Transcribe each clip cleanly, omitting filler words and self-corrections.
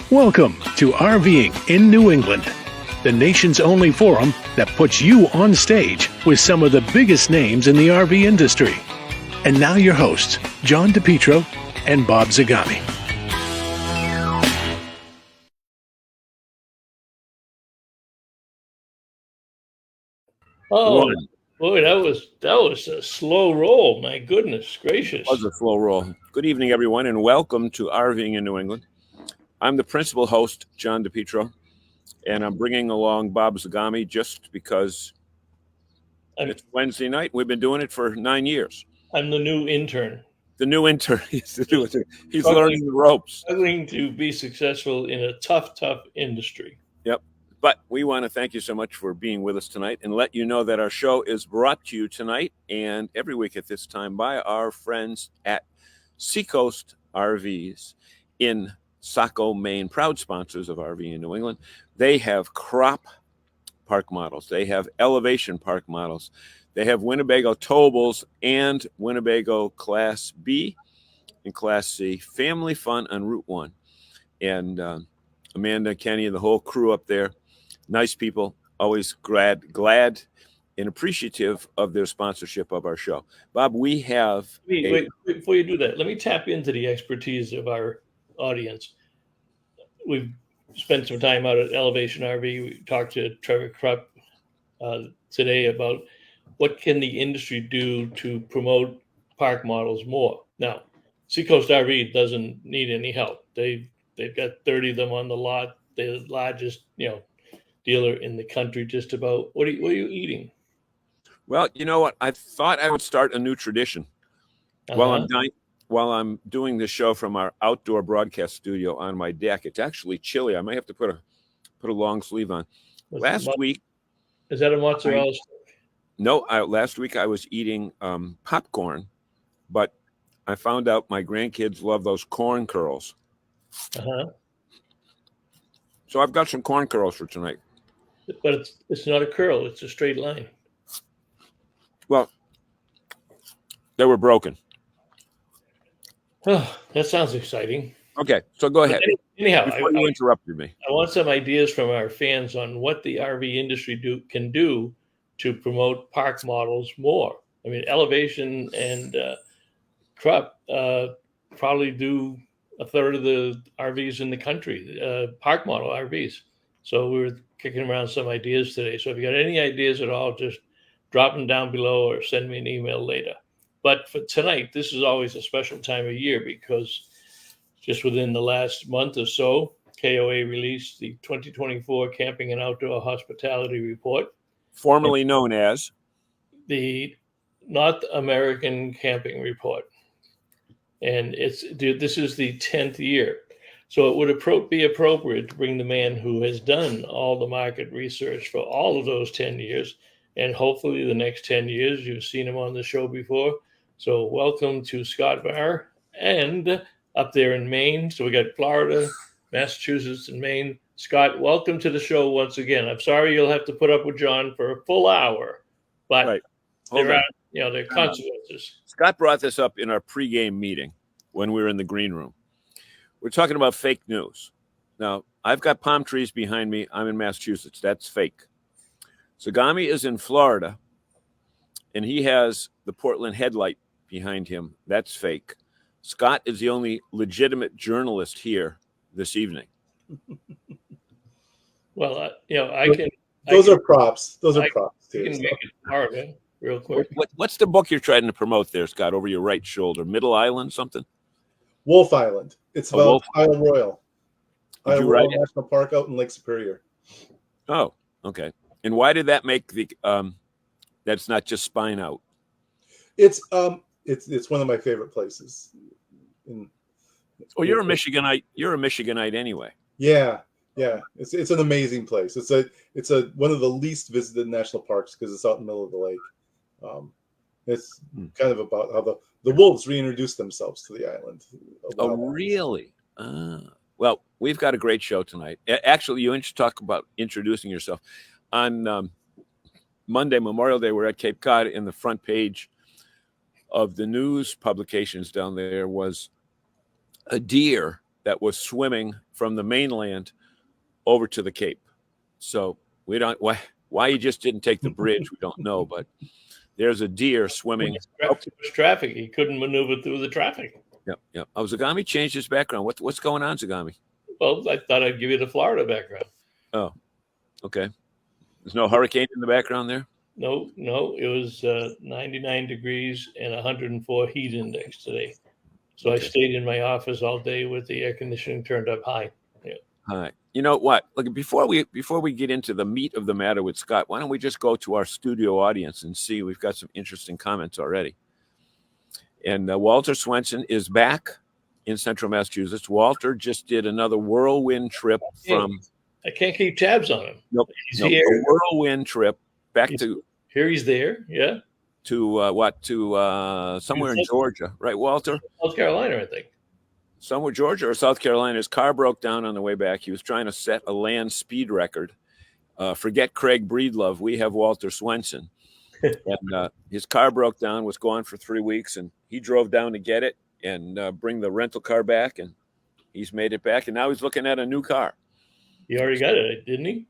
Welcome to RVing in New England, the nation's only forum that puts you on stage with some of the biggest names in the RV industry. And now your hosts, John DePietro and Bob Zagami. Oh, boy, that was a slow roll. My goodness gracious. It was a slow roll. Good evening, everyone, and welcome to RVing in New England. I'm the principal host, John DePietro, and I'm bringing along Bob Zagami just because it's Wednesday night. We've been doing it for 9 years. I'm the new intern. The new intern. He's learning the ropes. Struggling to be successful in a tough industry. Yep. But we want to thank you so much for being with us tonight and let you know that our show is brought to you tonight and every week at this time by our friends at Seacoast RVs in Saco, Maine, proud sponsors of RV in New England. They have crop park models. They have elevation park models. They have Winnebago towables and Winnebago Class B and Class C. Family fun on Route 1. And Amanda, Kenny, and the whole crew up there, nice people, always glad and appreciative of their sponsorship of our show. Bob, we have... Wait, before you do that, let me tap into the expertise of our audience. We've spent some time out at Elevation RV. We talked to Trevor Krupp today about what can the industry do to promote park models more. Now, Seacoast RV doesn't need any help. They've got 30 of them on the lot. They're the largest, dealer in the country. Just about. What are you eating? Well, you know what? I thought I would start a new tradition while I'm doing this show from our outdoor broadcast studio on my deck. It's actually chilly. I might have to put a long sleeve on. Last week, is that a mozzarella stick? No, last week I was eating popcorn, but I found out my grandkids love those corn curls. So I've got some corn curls for tonight. But it's not a curl; it's a straight line. Well, they were broken. Oh, that sounds exciting. Okay, so go ahead. Anyhow, before you interrupted me, I want some ideas from our fans on what the RV industry can do to promote park models more. I mean, Elevation and Krupp probably do a third of the RVs in the country, park model RVs. So we were kicking around some ideas today. So if you got any ideas at all, just drop them down below or send me an email later. But for tonight, this is always a special time of year because just within the last month or so, KOA released the 2024 Camping and Outdoor Hospitality Report. Formerly known as the North American Camping Report. And this is the 10th year. So it would be appropriate to bring the man who has done all the market research for all of those 10 years. And hopefully the next 10 years, you've seen him on the show before. So welcome to Scott Bahr and up there in Maine. So we got Florida, Massachusetts, and Maine. Scott, welcome to the show once again. I'm sorry you'll have to put up with John for a full hour, but there are consequences. Scott brought this up in our pregame meeting when we were in the green room. We're talking about fake news. Now, I've got palm trees behind me. I'm in Massachusetts. That's fake. Zagami is in Florida, and he has the Portland headlight behind him. That's fake. Scott is the only legitimate journalist here this evening. Well, I can. Those are props. Those are props. You can make it hard, real quick. What's the book you're trying to promote there, Scott, over your right shoulder? Middle Island something? Wolf Island. It's about Isle Royal. Isle Royal National Park out in Lake Superior. Oh, okay. And why did that make the that's not just spine out? It's one of my favorite places. You're a Michiganite. You're a Michiganite anyway. Yeah. It's an amazing place. It's one of the least visited national parks because it's out in the middle of the lake. It's kind of about how the wolves reintroduced themselves to the island. Oh, really? Well, we've got a great show tonight. Actually, you talk about introducing yourself. On Monday, Memorial Day, we're at Cape Cod, and the front page of the news publications down there was a deer that was swimming from the mainland over to the Cape. So we don't why he just didn't take the bridge, we don't know, but there's a deer swimming. Too much traffic. He couldn't maneuver through the traffic. Yep. Oh, Zagami changed his background. What's going on, Zagami? Well, I thought I'd give you the Florida background. Oh, okay. There's no hurricane in the background there? No, it was 99 degrees and 104 heat index today. So I stayed in my office all day with the air conditioning turned up high. Yeah. All right. You know what? Look, before we get into the meat of the matter with Scott, why don't we just go to our studio audience and see? We've got some interesting comments already. And Walter Swenson is back in Central Massachusetts. Walter just did another whirlwind trip from. I can't keep tabs on him. Nope. A whirlwind trip back to. Here he's there. Yeah. To somewhere in Georgia, right, Walter? South Carolina, I think. Somewhere Georgia or South Carolina. His car broke down on the way back. He was trying to set a land speed record. Forget Craig Breedlove. We have Walter Swenson. And his car broke down, was gone for 3 weeks, and he drove down to get it and bring the rental car back, and he's made it back, and now he's looking at a new car. He already got it, didn't he?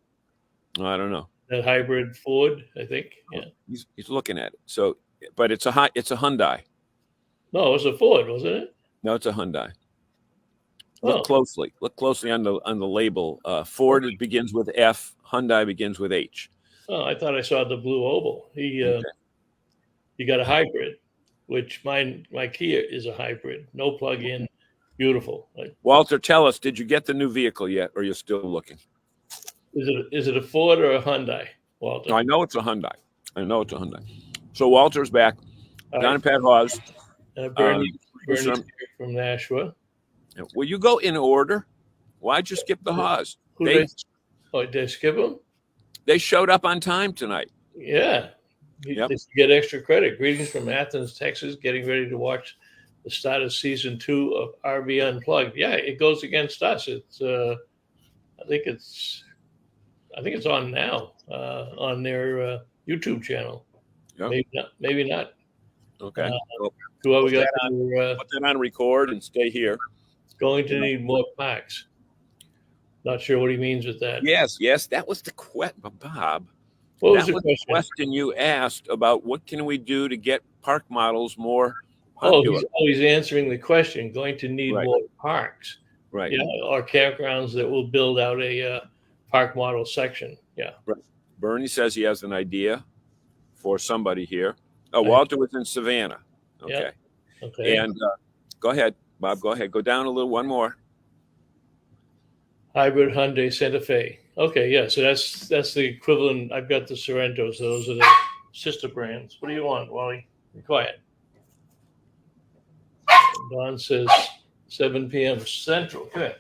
I don't know. That hybrid Ford, I think. Yeah. He's looking at it. So, but it's a Hyundai. No, it was a Ford, wasn't it? No, it's a Hyundai. Look closely. Look closely on the label. Ford begins with F. Hyundai begins with H. Oh, I thought I saw the blue oval. He got a hybrid, which my Kia is a hybrid. No plug-in. Beautiful. Walter, tell us, did you get the new vehicle yet, or are you still looking? Is it a Ford or a Hyundai, Walter? No, I know it's a Hyundai. So Walter's back. Don and Pat Hawes. Bernie's from Nashua. Will you go in order? Why'd you skip the Hawes? Did I skip them? They showed up on time tonight. Yeah. They get extra credit. Greetings from Athens, Texas. Getting ready to watch the start of season 2 of RV Unplugged. Yeah, it goes against us. It's I think it's on now on their YouTube channel. Yep. Maybe not. Okay. So we got put that on record and stay here. Going to need more packs. Not sure what he means with that. Yes, that was the question, Bob. What was the question you asked about what can we do to get park models more popular? He's answering the question. Going to need more parks. Right. Yeah, or campgrounds that will build out a park model section. Yeah. Right. Bernie says he has an idea for somebody here. Oh, Walter was in Savannah. Okay. Yep. Okay. And go ahead, Bob. Go ahead. Go down a little. One more. Hybrid Hyundai Santa Fe. Okay, yeah. So that's the equivalent. I've got the Sorrentos. Those are the sister brands. What do you want, Wally? Be quiet. Don says 7 p.m. Central. Good.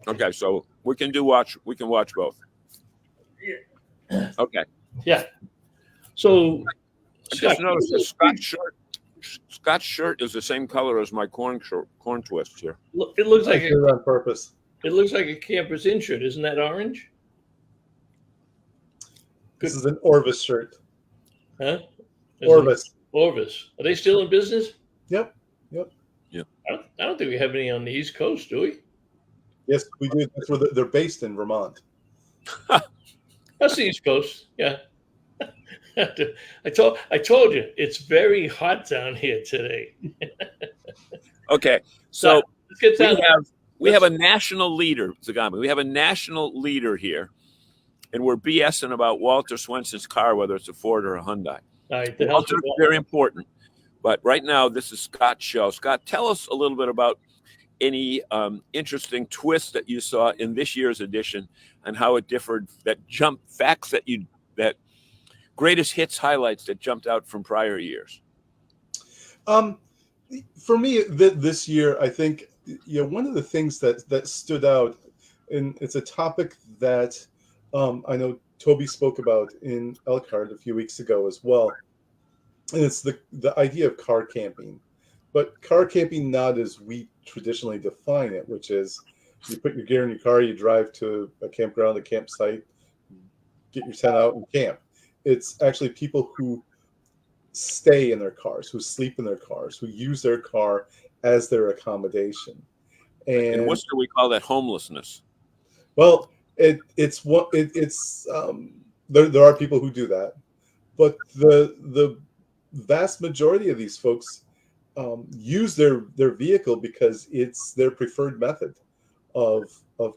Okay, so we can watch both. Yeah. Okay. Yeah. So I just noticed that Scott's shirt is the same color as my corn twist here. It looks like it on purpose. It looks like a Camper's In shirt. Isn't that orange? This is an Orvis shirt. Huh? Orvis. Are they still in business? Yep. I don't think we have any on the East Coast, do we? Yes, we do. That's where they're based in Vermont. That's the East Coast. Yeah. I told you it's very hot down here today. Okay, so let's get down. We have a national leader, Zagami. We have a national leader here, and we're BSing about Walter Swenson's car, whether it's a Ford or a Hyundai. All right, Walter is very important, but right now this is Scott's show. Scott, tell us a little bit about any interesting twists that you saw in this year's edition and how it differed. That greatest hits highlights that jumped out from prior years. For me, this year, I think one of the things that stood out, and it's a topic that I know Toby spoke about in Elkhart a few weeks ago as well, and it's the idea of car camping, but car camping not as we traditionally define it, which is you put your gear in your car, you drive to a campground, a campsite, get your tent out and camp. It's actually people who stay in their cars, who sleep in their cars, who use their car as their accommodation. In And Worcester, we call that homelessness. well, it's what it's there are people who do that, but the vast majority of these folks use their vehicle because it's their preferred method of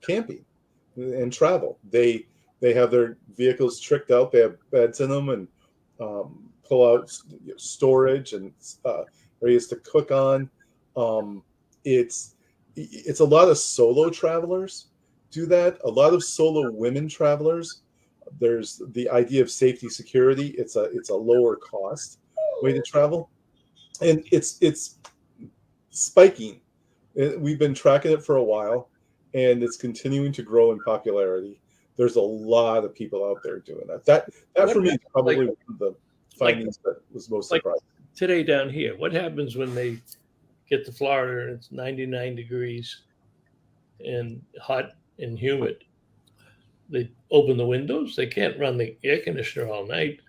camping and travel. They have their vehicles tricked out. They have beds in them and pull out storage and areas to cook on. Um, it's a lot of solo travelers do that. A lot of solo women travelers. There's the idea of safety security. It's a lower cost way to travel, and it's spiking. We've been tracking it for a while, and it's continuing to grow in popularity. There's a lot of people out there doing that. That for me is probably one of the findings that was most surprising. Today down here, what happens when they get to Florida and it's 99 degrees and hot and humid? They open the windows. They can't run the air conditioner all night.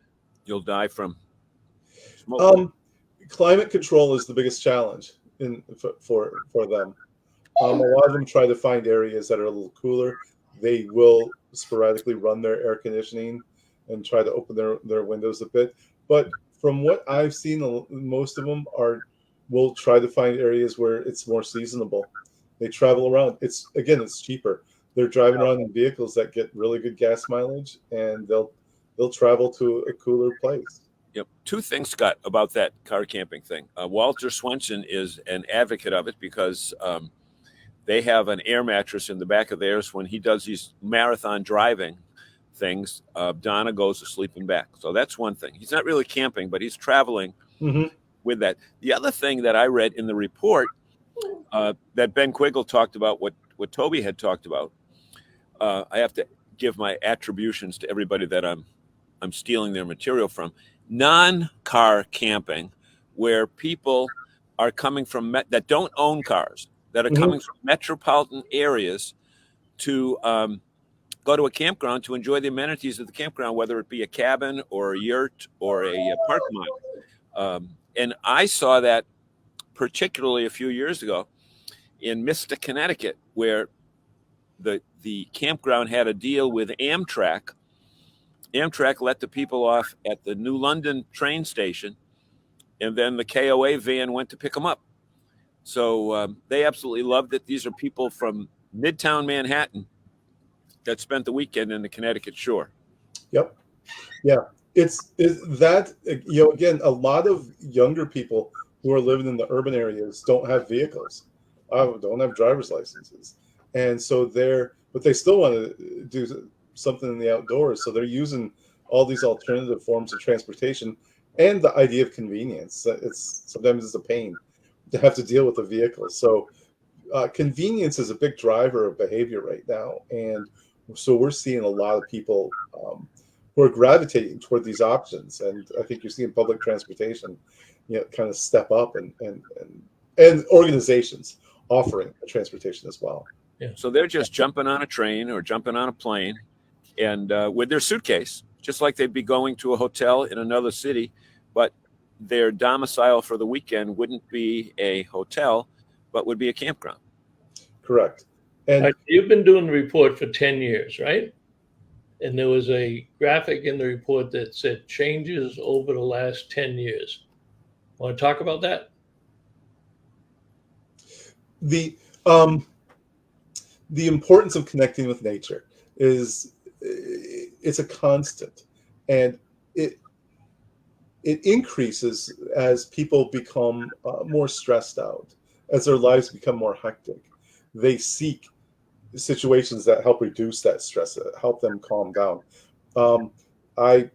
You'll die from smoke. Climate control is the biggest challenge for them. A lot of them try to find areas that are a little cooler. They will sporadically run their air conditioning and try to open their windows a bit. But from what I've seen, most of them will try to find areas where it's more seasonable. They travel around. It's cheaper. They're driving around in vehicles that get really good gas mileage, and they'll travel to a cooler place. Yep. Two things, Scott, about that car camping thing. Walter Swenson is an advocate of it because they have an air mattress in the back of theirs. When he does these marathon driving things, Donna goes to sleep in back. So that's one thing. He's not really camping, but he's traveling with that. The other thing that I read in the report that Ben Quiggle talked about, what Toby had talked about, I have to give my attributions to everybody that I'm stealing their material from. Non-car camping, where people are coming from that don't own cars, that are coming from metropolitan areas to go to a campground to enjoy the amenities of the campground, whether it be a cabin or a yurt or a park model. And I saw that particularly a few years ago in Mystic, Connecticut, where the campground had a deal with Amtrak. Amtrak let the people off at the New London train station, and then the KOA van went to pick them up. So they absolutely loved it. These are people from Midtown Manhattan that spent the weekend in the Connecticut shore. Yep. Yeah. It's that, again, a lot of younger people who are living in the urban areas don't have vehicles, don't have driver's licenses. And so but they still want to do something in the outdoors. So they're using all these alternative forms of transportation and the idea of convenience. Sometimes it's a pain to have to deal with a vehicle. So convenience is a big driver of behavior right now. And so we're seeing a lot of people who are gravitating toward these options. And I think you're seeing public transportation, kind of step up and organizations offering transportation as well. Yeah. So they're just jumping on a train or jumping on a plane and with their suitcase, just like they'd be going to a hotel in another city, but their domicile for the weekend wouldn't be a hotel, but would be a campground. Correct. And you've been doing the report for 10 years, right? And there was a graphic in the report that said changes over the last 10 years. Want to talk about that? The importance of connecting with nature it's a constant, and it increases as people become more stressed out, as their lives become more hectic. They seek situations that help reduce that stress, help them calm down. I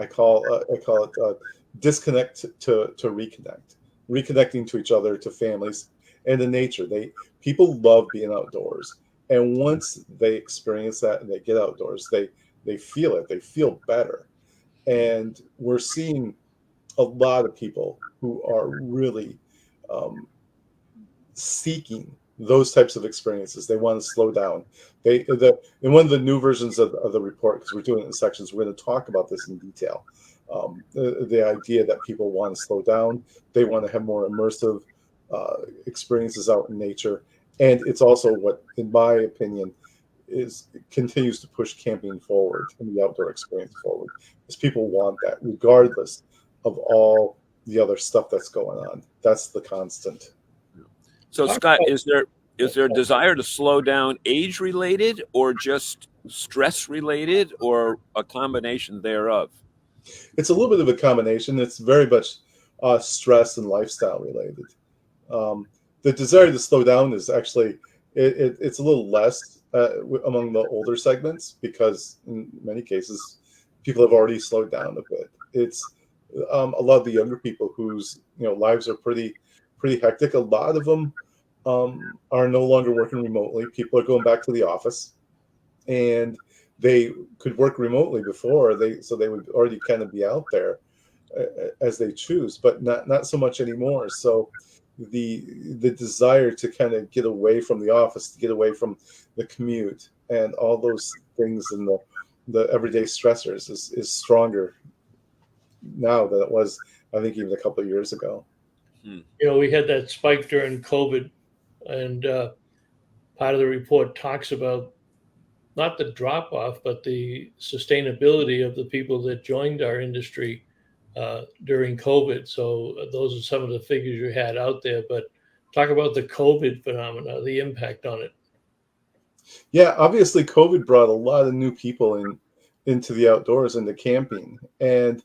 call it disconnect to reconnect, reconnecting to each other, to families, and to nature. People love being outdoors, and once they experience that and they get outdoors, they feel it. They feel better, and we're seeing a lot of people who are really seeking those types of experiences. They want to slow down. In one of the new versions of the report, because we're doing it in sections, we're going to talk about this in detail. The idea that people want to slow down, they want to have more immersive experiences out in nature, And it's also what, in my opinion, continues to push camping forward and the outdoor experience forward, because people want that regardless of all the other stuff that's going on. That's the constant. So, Scott, is there a desire to slow down age related, or just stress related, or a combination thereof? It's a little bit of a combination. It's very much stress and lifestyle related. Um, the desire to slow down is actually it's a little less among the older segments, because in many cases people have already slowed down a bit. It's a lot of the younger people whose lives are pretty hectic. A lot of them are no longer working remotely. People are going back to the office, and they could work remotely before, so they would already kind of be out there as they choose, but not so much anymore. So the desire to kind of get away from the office, to get away from the commute and all those things, and the everyday stressors is stronger now than it was, I think, even a couple of years ago. We had that spike during COVID, and part of the report talks about not the drop off, but the sustainability of the people that joined our industry during COVID. So those are some of the figures you had out there. But talk about the COVID phenomena, the impact on it. Yeah, obviously, COVID brought a lot of new people into the outdoors, into camping, and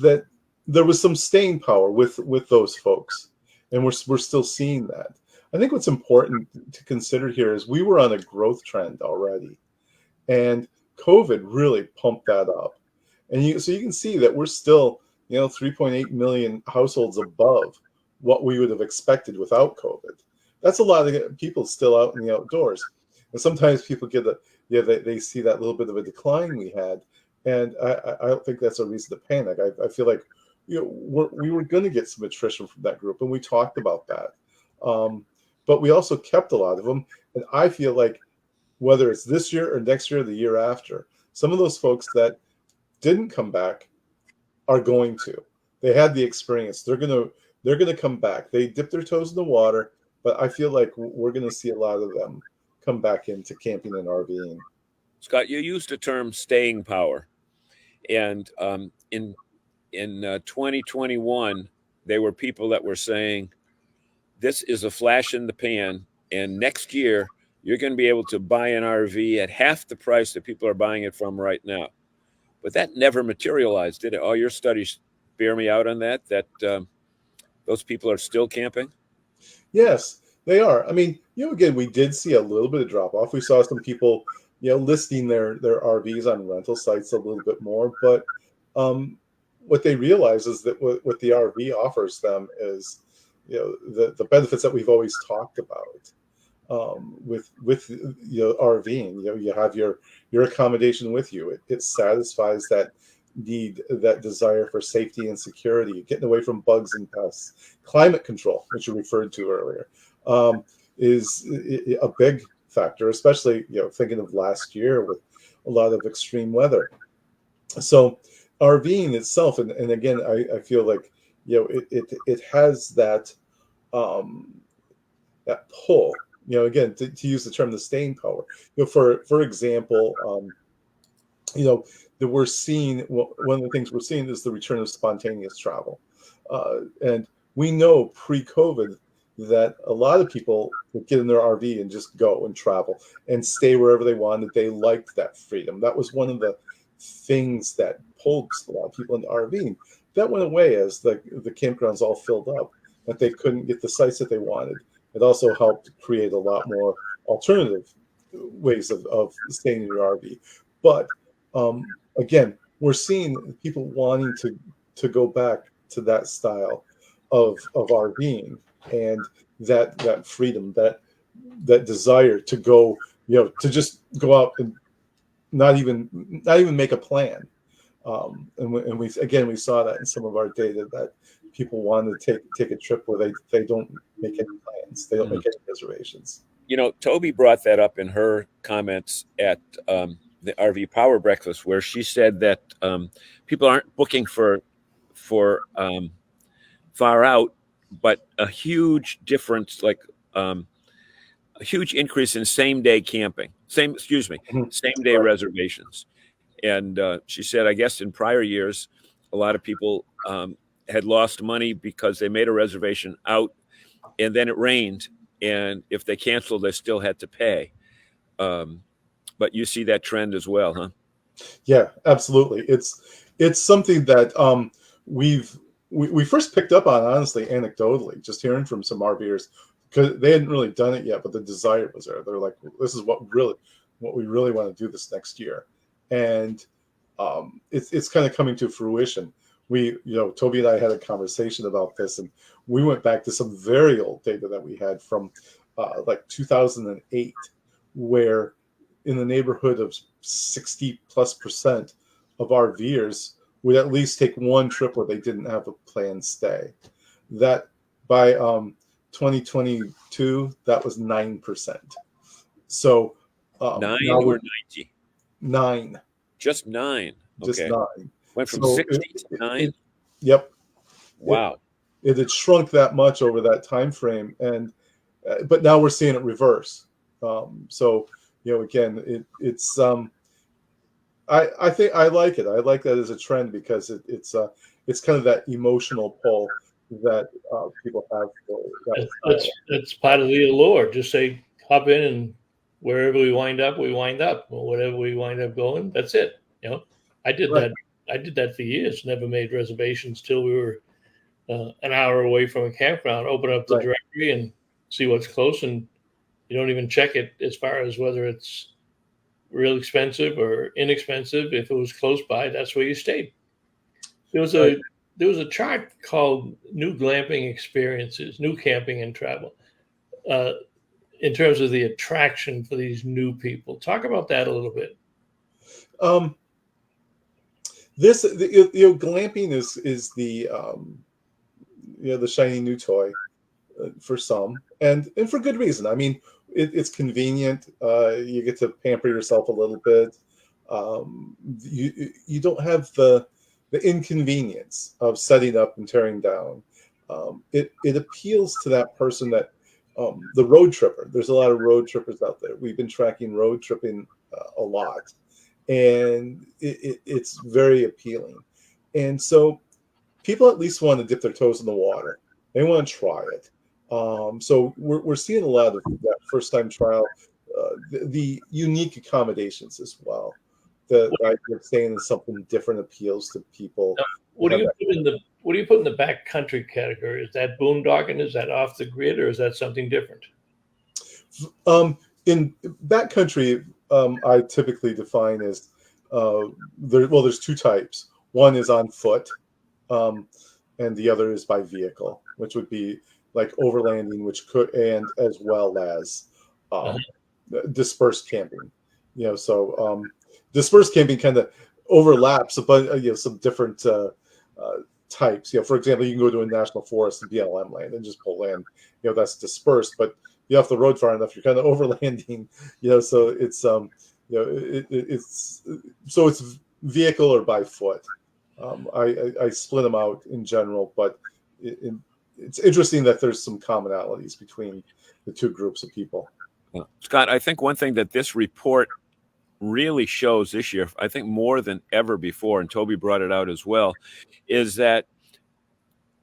that there was some staying power with those folks, and we're still seeing that. I think what's important to consider here is we were on a growth trend already, and COVID really pumped that up. And so you can see that we're still, 3.8 million households above what we would have expected without COVID. That's a lot of people still out in the outdoors. And sometimes people they see that little bit of a decline we had, and I don't think that's a reason to panic. I feel like we were going to get some attrition from that group, and we talked about that. But we also kept a lot of them, and I feel like whether it's this year or next year or the year after, some of those folks that didn't come back are going to. They had the experience. They're gonna come back. They dipped their toes in the water, but I feel like we're gonna see a lot of them come back into camping and RVing. Scott, you used the term staying power, and in 2021, there were people that were saying this is a flash in the pan, and next year you're going to be able to buy an RV at half the price that people are buying it from right now. But that never materialized, did it? All your studies bear me out on that those people are still camping? Yes, they are. I mean, again, we did see a little bit of drop off. We saw some people, listing their RVs on rental sites a little bit more. But what they realize is that what the RV offers them is, the benefits that we've always talked about with RVing. You have your accommodation with you. It satisfies that need, that desire for safety and security, getting away from bugs and pests. Climate control, which you referred to earlier, is a big factor, especially thinking of last year with a lot of extreme weather. So RVing itself, and again, I feel like it has that that pull. Again, to use the term, the staying power. For example, that we're seeing, one of the things we're seeing is the return of spontaneous travel, and we know pre-COVID that a lot of people would get in their RV and just go and travel and stay wherever they wanted. They liked that freedom. That was one of the things that pulled a lot of people into RVing. That went away as the campgrounds all filled up, that they couldn't get the sites that they wanted. It also helped create a lot more alternative ways of staying in your RV. But again, we're seeing people wanting to go back to that style of RVing, and that freedom, that desire to go, to just go out and not even make a plan. And we saw that in some of our data, that people want to take a trip where they don't make any plans, they don't make any reservations. Toby brought that up in her comments at the RV Power Breakfast, where she said that people aren't booking for far out, but a huge difference, like huge increase in same-day camping, same day Right. reservations. And she said, I guess in prior years, a lot of people had lost money because they made a reservation out and then it rained. And if they canceled, they still had to pay. But you see that trend as well, huh? Yeah, absolutely. It's something that we first picked up on, honestly, anecdotally, just hearing from some RVers, because they hadn't really done it yet, but the desire was there. They're like, this is what we really want to do this next year, and it's kind of coming to fruition. Toby and I had a conversation about this, and we went back to some very old data that we had from like 2008, where in the neighborhood of 60+% of RVers would at least take one trip where they didn't have a planned stay. That by 2022, that was 9%. So 9 now or we're 90? 9. Just 9. Just Okay. 9. Went from So 60 to 9? Yep. Wow. It had shrunk that much over that time frame, and but now we're seeing it reverse. So again, it's I think I like it. I like that as a trend because it's kind of that emotional pull that people have for that. That's part of the allure. Just say hop in, and wherever we wind up, we wind up. Or whatever we wind up going, that's it. I did Right. that. I did that for years. Never made reservations till we were an hour away from a campground. Open up the Right. directory and see what's close, and you don't even check it as far as whether it's real expensive or inexpensive. If it was close by, that's where you stayed. There was a chart called New Glamping Experiences, New Camping and Travel, in terms of the attraction for these new people. Talk about that a little bit. Glamping is the the shiny new toy for some, and for good reason. I mean, it's convenient. You get to pamper yourself a little bit. You don't have the inconvenience of setting up and tearing down. It appeals to that person that the road tripper. There's a lot of road trippers out there. We've been tracking road tripping a lot, and it's very appealing. And so people at least want to dip their toes in the water. They want to try it. So we're seeing a lot of that first time trial, the unique accommodations as well. The idea of staying in something different appeals to people. Now, what do you put in the backcountry category? Is that boondocking? Is that off the grid, or is that something different? In backcountry, I typically define as there's two types. One is on foot, and the other is by vehicle, which would be like overlanding, which could, and as well as dispersed camping. So dispersed camping kind of overlaps, but some different types. For example, you can go to a national forest and BLM land and just pull in. That's dispersed, but you off the road far enough, you're kind of overlanding. So it's it's vehicle or by foot. I split them out in general, but it's interesting that there's some commonalities between the two groups of people. Scott, I think one thing that this report really shows this year, I think more than ever before, and Toby brought it out as well, is that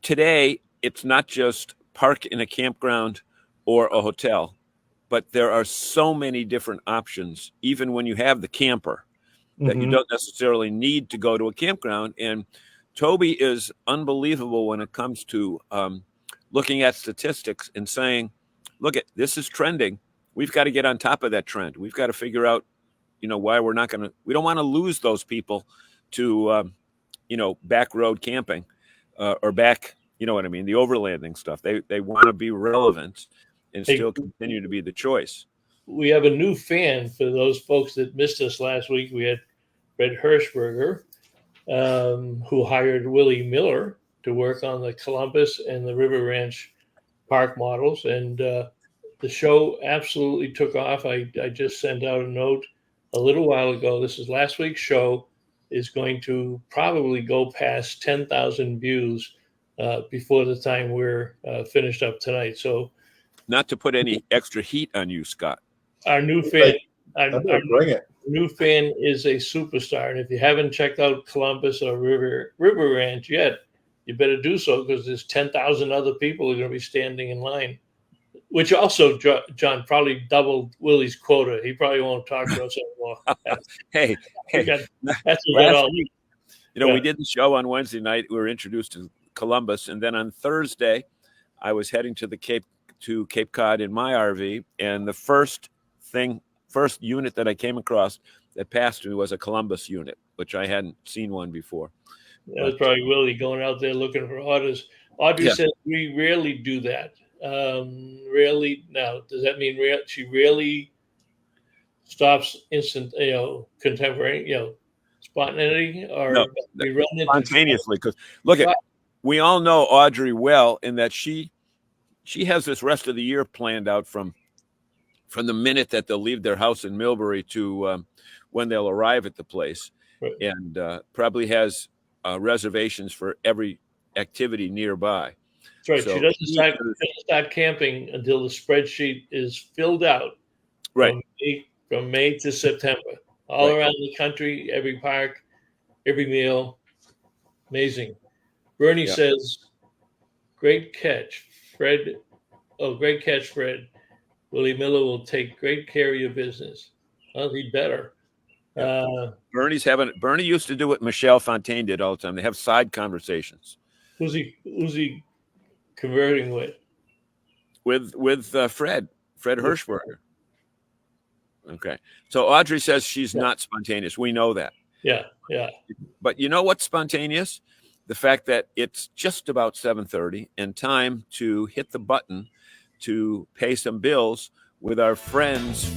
today it's not just park in a campground or a hotel, but there are so many different options, even when you have the camper, that you don't necessarily need to go to a campground. And Toby is unbelievable when it comes to looking at statistics and saying, look, this is trending. We've got to get on top of that trend. We've got to figure out, why we don't want to lose those people to, back road camping or back, what I mean, the overlanding stuff. They want to be relevant and still continue to be the choice. We have a new fan for those folks that missed us last week. We had Fred Hirschberger, who hired Willie Miller to work on the Columbus and the River Ranch park models. And the show absolutely took off. I just sent out a note a little while ago. This is last week's show, is going to probably go past 10,000 views before the time we're finished up tonight. So not to put any extra heat on you, Scott. Our new fan, Bring it. new fan is a superstar, and if you haven't checked out Columbus or River Ranch yet, you better do so, because there's 10,000 other people who are going to be standing in line. Which also, John, probably doubled Willie's quota. He probably won't talk to us anymore. Hey, that's all. week, we did the show on Wednesday night. We were introduced to Columbus, and then on Thursday, I was heading to Cape Cod in my RV, and the first unit that I came across that passed me was a Columbus unit, which I hadn't seen one before. That was probably Willie going out there looking for orders. Audrey says we rarely do that. Rarely. Now, does that mean she really stops instant, contemporary, spontaneity, or no, we run into spontaneously? Because we all know Audrey well, in that she has this rest of the year planned out from the minute that they'll leave their house in Millbury to when they'll arrive at the place, right. And probably has reservations for every activity nearby. That's right. So, she doesn't start camping until the spreadsheet is filled out. Right. From May to September, all around the country, every park, every meal. Amazing. Bernie says, "Great catch, Fred." Oh, great catch, Fred. Willie Miller will take great care of your business. Well, he better. Bernie used to do what Michelle Fontaine did all the time. They have side conversations. Who's he converting with? With Fred Hirschberger. Okay. So Audrey says she's not spontaneous. We know that. Yeah. But you know what's spontaneous? The fact that it's just about 7:30 and time to hit the button to pay some bills with our friends.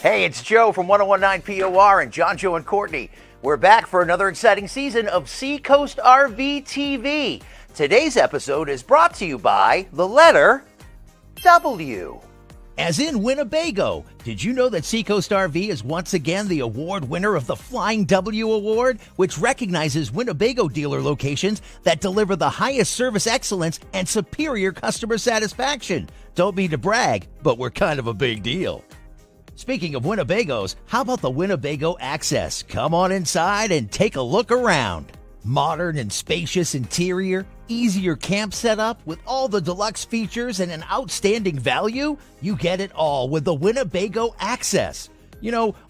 Hey, it's Joe from 1019 POR and John, Joe, and Courtney. We're back for another exciting season of Seacoast RV TV. Today's episode is brought to you by the letter W. As in Winnebago. Did you know that Seacoast RV is once again the award winner of the Flying W Award, which recognizes Winnebago dealer locations that deliver the highest service excellence and superior customer satisfaction? Don't mean to brag, but we're kind of a big deal. Speaking of Winnebagos, how about the Winnebago Access? Come on inside and take a look around. Modern and spacious interior, easier camp setup with all the deluxe features and an outstanding value? You get it all with the Winnebago Access.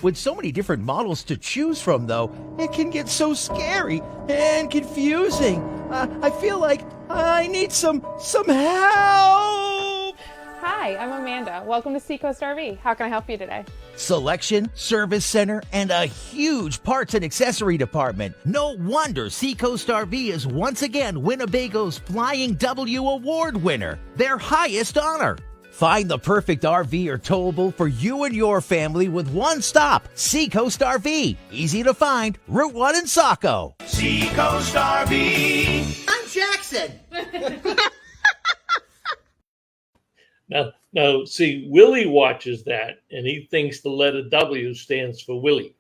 With so many different models to choose from, though, it can get so scary and confusing. I feel like I need some help. Hi, I'm Amanda. Welcome to Seacoast RV. How can I help you today? Selection, service center, and a huge parts and accessory department. No wonder Seacoast RV is once again Winnebago's Flying W Award winner, their highest honor. Find the perfect RV or towable for you and your family with one stop, Seacoast RV. Easy to find, Route 1 in Saco. Seacoast RV. I'm Jackson. Now, see, Willie watches that, and he thinks the letter W stands for Willie.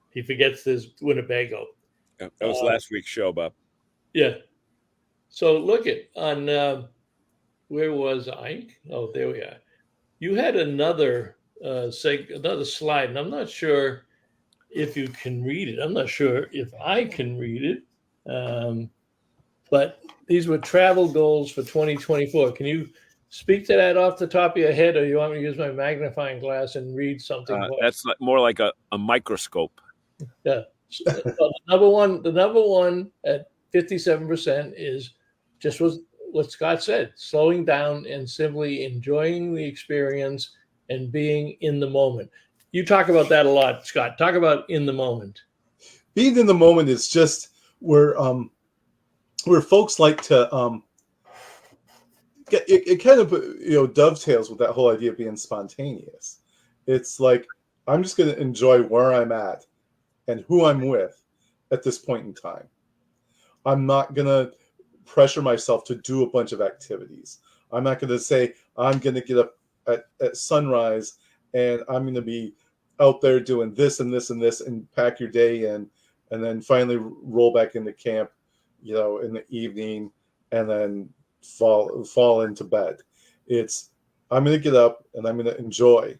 He forgets there's Winnebago. That was last week's show, Bob. Yeah. So look on where was I? Oh, there we are. You had another slide, and I'm not sure if you can read it. I'm not sure if I can read it. But these were travel goals for 2024. Can you speak to that off the top of your head, or you want me to use my magnifying glass and read something? That's more like a microscope. Yeah. So the number one at 57% is just what Scott said: slowing down and simply enjoying the experience and being in the moment. You talk about that a lot, Scott. Talk about in the moment. Being in the moment is just where folks like to it kind of dovetails with that whole idea of being spontaneous. It's like, I'm just going to enjoy where I'm at and who I'm with at this point in time. I'm not going to pressure myself to do a bunch of activities. I'm not going to say I'm going to get up at sunrise and I'm going to be out there doing this and this and this and pack your day in and then finally roll back into camp, in the evening, and then fall into bed. I'm going to get up and I'm going to enjoy.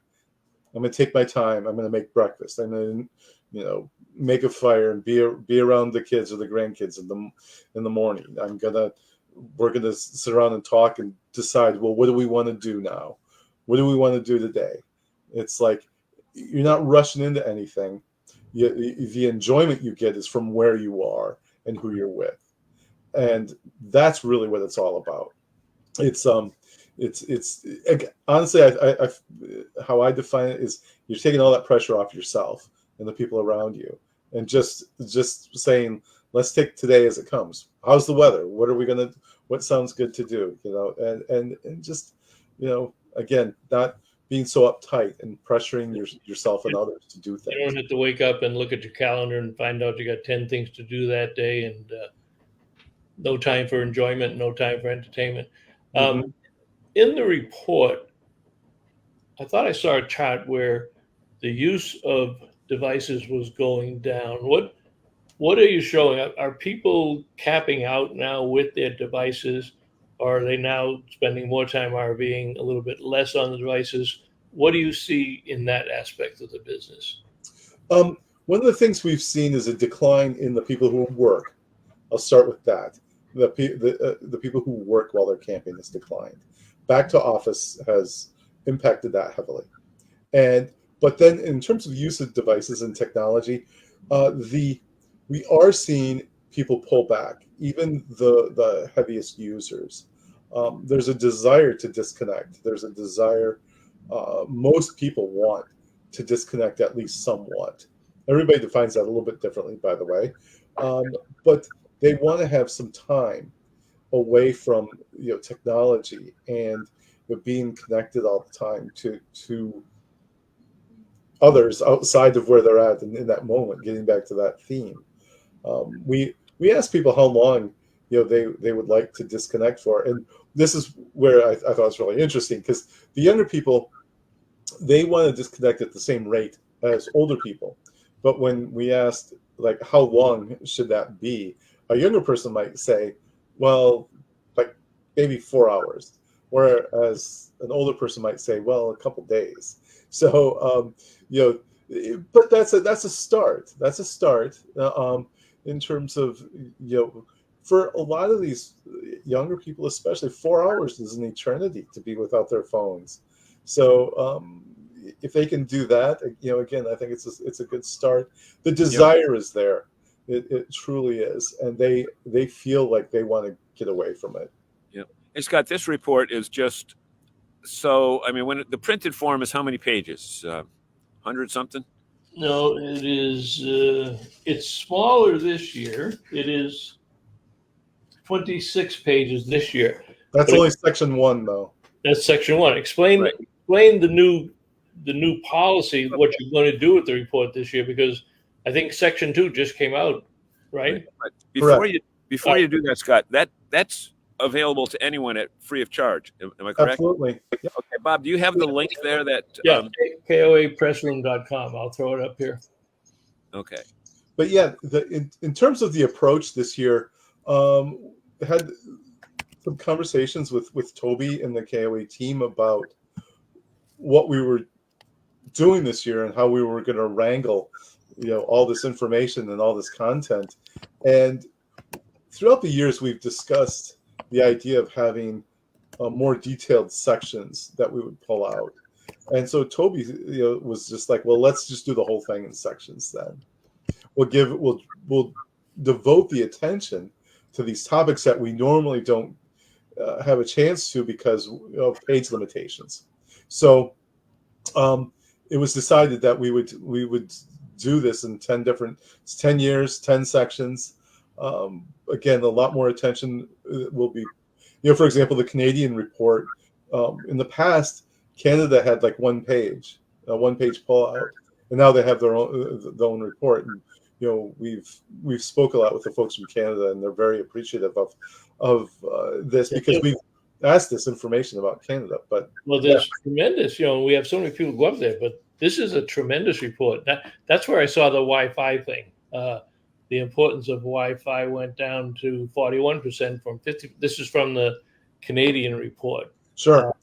I'm going to take my time. I'm going to make breakfast. I'm going to, make a fire and be around the kids or the grandkids in the morning. We're going to sit around and talk and decide, well, what do we want to do now? What do we want to do today? It's like, you're not rushing into anything. The enjoyment you get is from where you are and who you're with. And that's really what it's all about. It's honestly, I how I define it is you're taking all that pressure off yourself and the people around you, and just saying, let's take today as it comes. How's the weather? What sounds good to do? And just, again, not being so uptight and pressuring yourself and others to do things. You don't have to wake up and look at your calendar and find out you got 10 things to do that day, and no time for enjoyment, no time for entertainment. Mm-hmm. In the report, I thought I saw a chart where the use of devices was going down. What are you showing? Are people capping out now with their devices? Or are they now spending more time RVing, a little bit less on the devices? What do you see in that aspect of the business? One of the things we've seen is a decline in the people who work. I'll start with that. The people who work while they're camping has declined. Back to office has impacted that heavily. But then in terms of use of devices and technology, we are seeing people pull back, even the heaviest users. There's a desire to disconnect. There's a desire, most people want to disconnect at least somewhat. Everybody defines that a little bit differently, by the way. But they want to have some time away from technology and being connected all the time to others outside of where they're at in that moment. Getting back to that theme, we asked people how long they would like to disconnect for, and this is where I thought it was really interesting, because the younger people, they want to disconnect at the same rate as older people. But when we asked, like, how long should that be, a younger person might say, well, like maybe 4 hours, whereas an older person might say, well, a couple days. So but that's a start. That's a start in terms of for a lot of these younger people, especially, 4 hours is an eternity to be without their phones. So if they can do that, again, I think it's a good start. The desire is there. It truly is, and they feel like they want to get away from it. Yeah, hey Scott, this report is just so. I mean, when the printed form is how many pages? 100 something? No, it is. It's smaller this year. It is 26 pages this year. That's only section 1, though. That's section 1. Explain the new policy, what you're going to do with the report this year, because I think section 2 just came out, right? Before you do that, Scott, that's available to anyone at free of charge. Am I correct? Absolutely. Okay, Bob, do you have the link there? KOApressroom.com. I'll throw it up here. Okay. But yeah, in terms of the approach this year, had some conversations with Toby and the KOA team about what we were doing this year and how we were going to wrangle all this information and all this content. And throughout the years, we've discussed the idea of having more detailed sections that we would pull out. And so Toby was just like, well, let's just do the whole thing in sections then. We'll devote the attention to these topics that we normally don't have a chance to because of page limitations. So it was decided that we would do this in 10 years, 10 sections. Again, a lot more attention will be, for example, the Canadian report. In the past, Canada had like one page pullout, and now they have their own report. And we've spoke a lot with the folks from Canada, and they're very appreciative of this because we've asked this information about Canada. But there's tremendous. We have so many people go up there, but this is a tremendous report. That's where I saw the Wi-Fi thing. the importance of Wi-Fi went down to 41% from 50. This is from the Canadian report. Sure.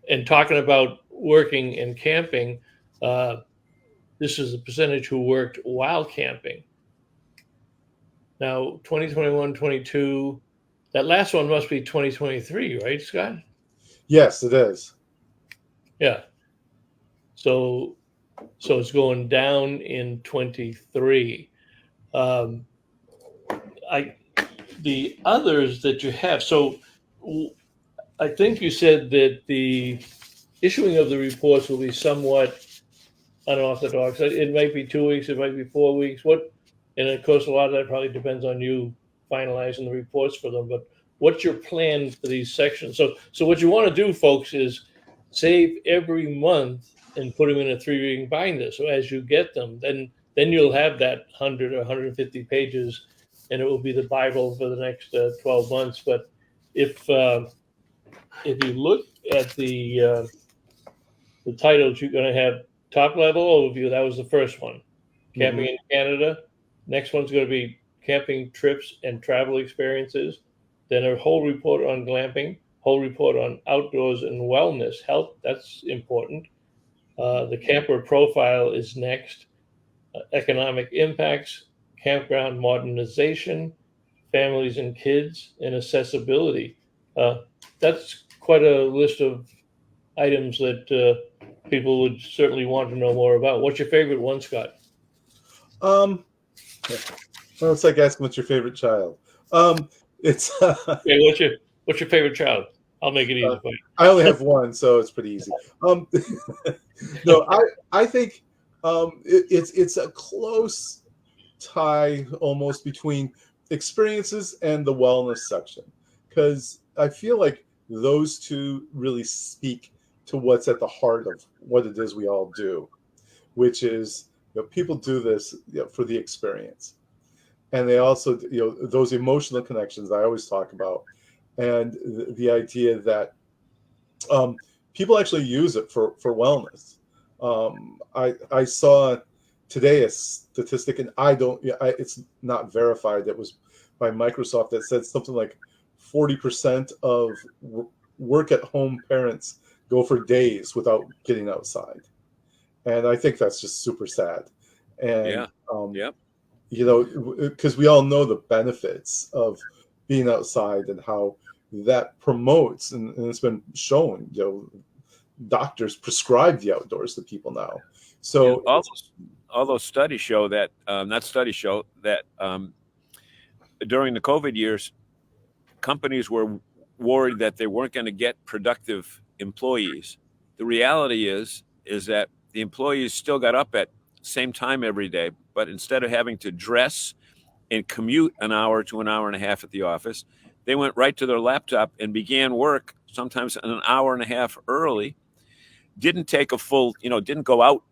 And talking about working and camping, this is the percentage who worked while camping. Now, 2021, 22, that last one must be 2023, right, Scott? Yes, it is. Yeah. So it's going down in 23. The others that you have, so I think you said that the issuing of the reports will be somewhat unorthodox. It might be 2 weeks, it might be 4 weeks. And of course, a lot of that probably depends on you finalizing the reports for them. But what's your plan for these sections? So what you want to do, folks, is save every month and put them in a 3-reading binder. So as you get them, then you'll have that 100 or 150 pages, and it will be the Bible for the next 12 months. But if you look at the titles, you're going to have top level overview. That was the first one. Camping in Canada. Next one's going to be camping trips and travel experiences. Then a whole report on glamping, whole report on outdoors and wellness, health. That's important. The camper profile is next. Economic impacts, campground modernization, families and kids, and accessibility. That's quite a list of items that people would certainly want to know more about. What's your favorite one, Scott? Well, it's like asking what's your favorite child. It's Okay, what's your favorite child? I'll make it easy for you. I only have one, so it's pretty easy. No, I think it's a close tie almost between experiences and the wellness section, because I feel like those two really speak to what's at the heart of what it is we all do, which is, people do this, for the experience, and they also, those emotional connections I always talk about, and the idea that people actually use it for wellness. I saw today a statistic, and it's not verified. It was by Microsoft that said something like 40% of work at home parents go for days without getting outside. And I think that's just super sad. And, because we all know the benefits of being outside and how that promotes, and it's been shown, doctors prescribe the outdoors to people now. So all those studies show that, during the COVID years, companies were worried that they weren't going to get productive employees. The reality is that the employees still got up at same time every day, but instead of having to dress and commute an hour to an hour and a half at the office, they went right to their laptop and began work sometimes an hour and a half early. Didn't take a full, didn't go out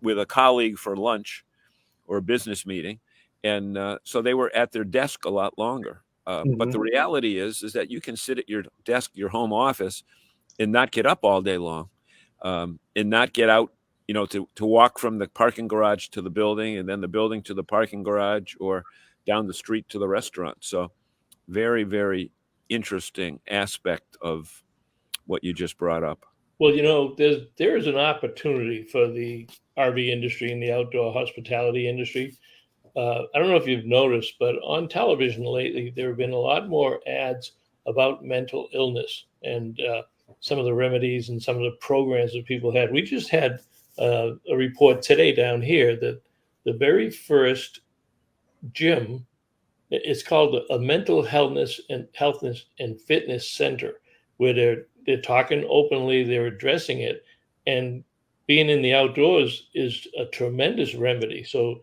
with a colleague for lunch or a business meeting. And so they were at their desk a lot longer. But the reality is that you can sit at your desk, your home office, and not get up all day long, and not get out, to walk from the parking garage to the building, and then the building to the parking garage, or down the street to the restaurant. So very, very interesting aspect of what you just brought up. Well, there is an opportunity for the RV industry and the outdoor hospitality industry. I don't know if you've noticed, but on television lately, there have been a lot more ads about mental illness and some of the remedies and some of the programs that people had. We just had a report today down here that the very first gym, it's called a mental healthness and fitness center, where they're talking openly, they're addressing it, and being in the outdoors is a tremendous remedy. So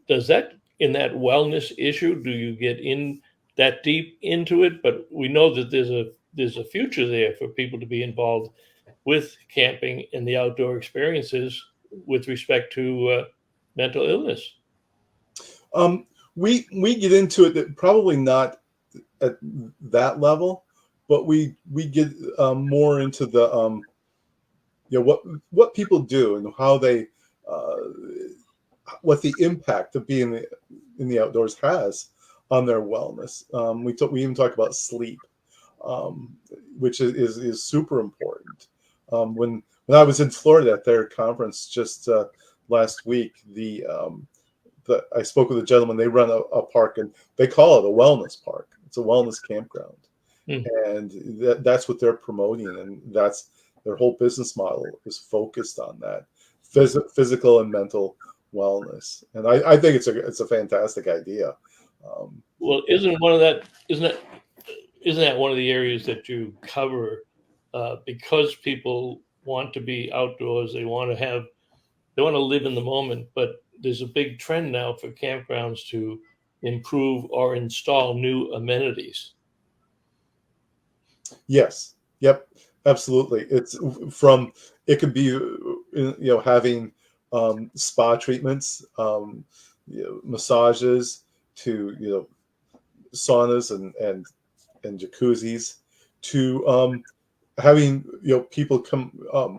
does that in that wellness issue, do you get in that deep into it? But we know that there's a future there for people to be involved with camping and the outdoor experiences with respect to mental illness. We get into it, probably not at that level, but we get more into the what people do and how they what the impact of being in the outdoors has on their wellness. We even talk about sleep, which is super important. When I was in Florida at their conference just last week, I spoke with a gentleman. They run a park, and they call it a wellness park. It's a wellness campground, and that's what they're promoting, and that's their whole business model is focused on that physical and mental wellness. And I think it's a fantastic idea. Well, isn't that one of the areas that you cover because people want to be outdoors, they want to live in the moment, but there's a big trend now for campgrounds to improve or install new amenities. Yes. Yep. Absolutely. It could be having spa treatments, massages, to saunas and jacuzzis, to having people come